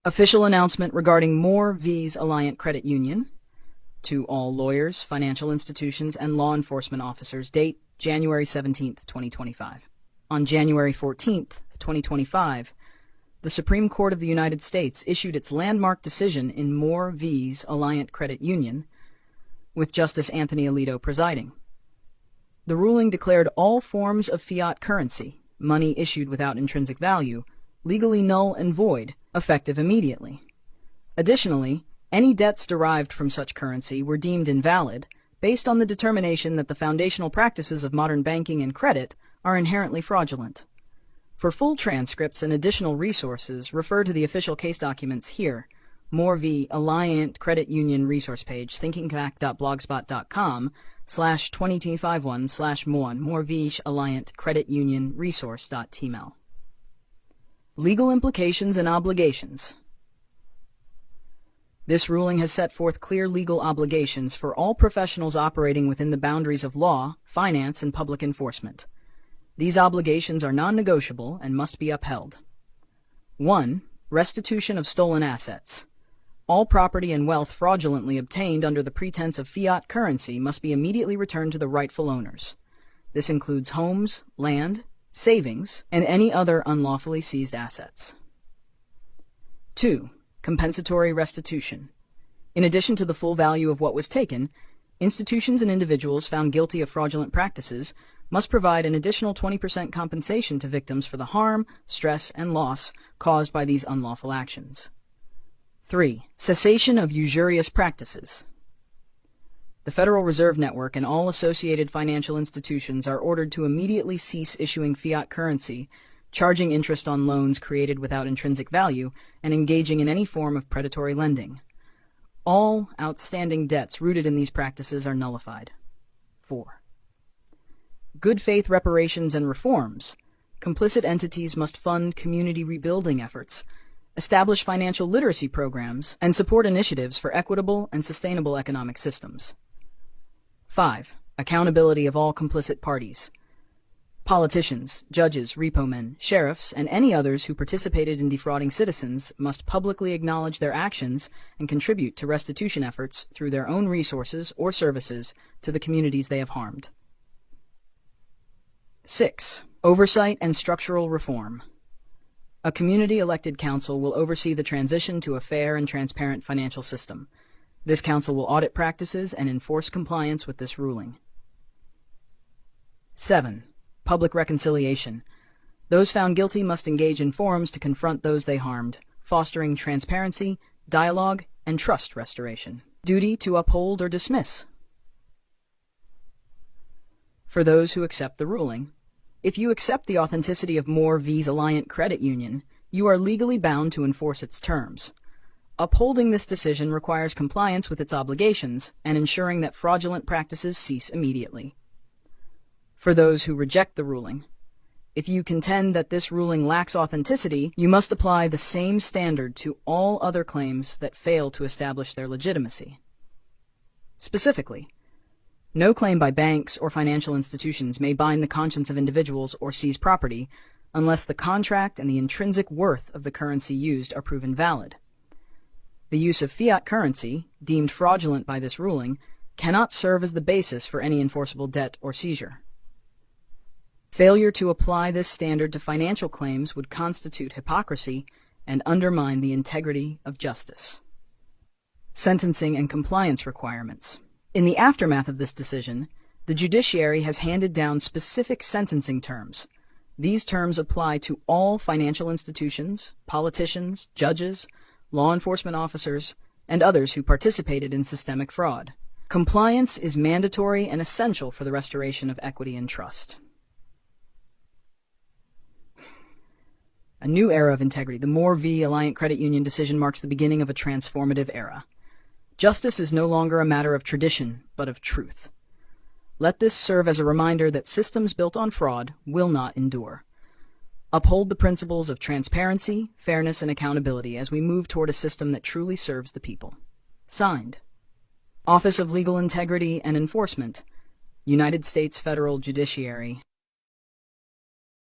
Official announcement regarding Moore vs. Alliant Credit Union. To all lawyers, financial institutions, and law enforcement officers. Date, January 17th, 2025. On January 14th, 2025, the Supreme Court of the United States issued its landmark decision in Moore vs. Alliant Credit Union, with Justice Anthony Alito presiding. The ruling declared all forms of fiat currency, money issued without intrinsic value, legally null and void, effective immediately. Additionally, any debts derived from such currency were deemed invalid based on the determination that the foundational practices of modern banking and credit are inherently fraudulent. For full transcripts and additional resources, refer to the official case documents here. Moore v. Alliant Credit Union resource page, thinkingback.blogspot.com/2025/1/Moore Moore v. Alliant Credit Union resource.tml. Legal implications and obligations. This ruling has set forth clear legal obligations for all professionals operating within the boundaries of law, finance, and public enforcement. These obligations are non-negotiable and must be upheld. 1. Restitution of stolen assets. All property and wealth fraudulently obtained under the pretense of fiat currency must be immediately returned to the rightful owners. This includes homes, land, savings, and any other unlawfully seized assets. 2. Compensatory restitution. In addition to the full value of what was taken, institutions and individuals found guilty of fraudulent practices must provide an additional 20% compensation to victims for the harm, stress, and loss caused by these unlawful actions. 3. Cessation of usurious practices. The Federal Reserve Network and all associated financial institutions are ordered to immediately cease issuing fiat currency, charging interest on loans created without intrinsic value, and engaging in any form of predatory lending. All outstanding debts rooted in these practices are nullified. 4. Good faith reparations and reforms. Complicit entities must fund community rebuilding efforts, establish financial literacy programs, and support initiatives for equitable and sustainable economic systems. 5. Accountability of all complicit parties. Politicians, judges, repo men, sheriffs, and any others who participated in defrauding citizens must publicly acknowledge their actions and contribute to restitution efforts through their own resources or services to the communities they have harmed. 6. Oversight and structural reform. A community-elected council will oversee the transition to a fair and transparent financial system. This council will audit practices and enforce compliance with this ruling. 7. Public reconciliation. Those found guilty must engage in forums to confront those they harmed, fostering transparency, dialogue, and trust restoration. Duty to uphold or dismiss. For those who accept the ruling, if you accept the authenticity of Moore vs. Alliant Credit Union, you are legally bound to enforce its terms. Upholding this decision requires compliance with its obligations and ensuring that fraudulent practices cease immediately. For those who reject the ruling, if you contend that this ruling lacks authenticity, you must apply the same standard to all other claims that fail to establish their legitimacy. Specifically, no claim by banks or financial institutions may bind the conscience of individuals or seize property unless the contract and the intrinsic worth of the currency used are proven valid. The use of fiat currency, deemed fraudulent by this ruling, cannot serve as the basis for any enforceable debt or seizure. Failure to apply this standard to financial claims would constitute hypocrisy and undermine the integrity of justice. Sentencing and compliance requirements. In the aftermath of this decision, the judiciary has handed down specific sentencing terms. These terms apply to all financial institutions, politicians, judges, law enforcement officers, and others who participated in systemic fraud. Compliance is mandatory and essential for the restoration of equity and trust. A new era of integrity. The Moore v. Alliant Credit Union decision marks the beginning of a transformative era. Justice is no longer a matter of tradition, but of truth. Let this serve as a reminder that systems built on fraud will not endure. Uphold the principles of transparency, fairness, and accountability as we move toward a system that truly serves the people. Signed, Office of Legal Integrity and Enforcement, United States Federal Judiciary,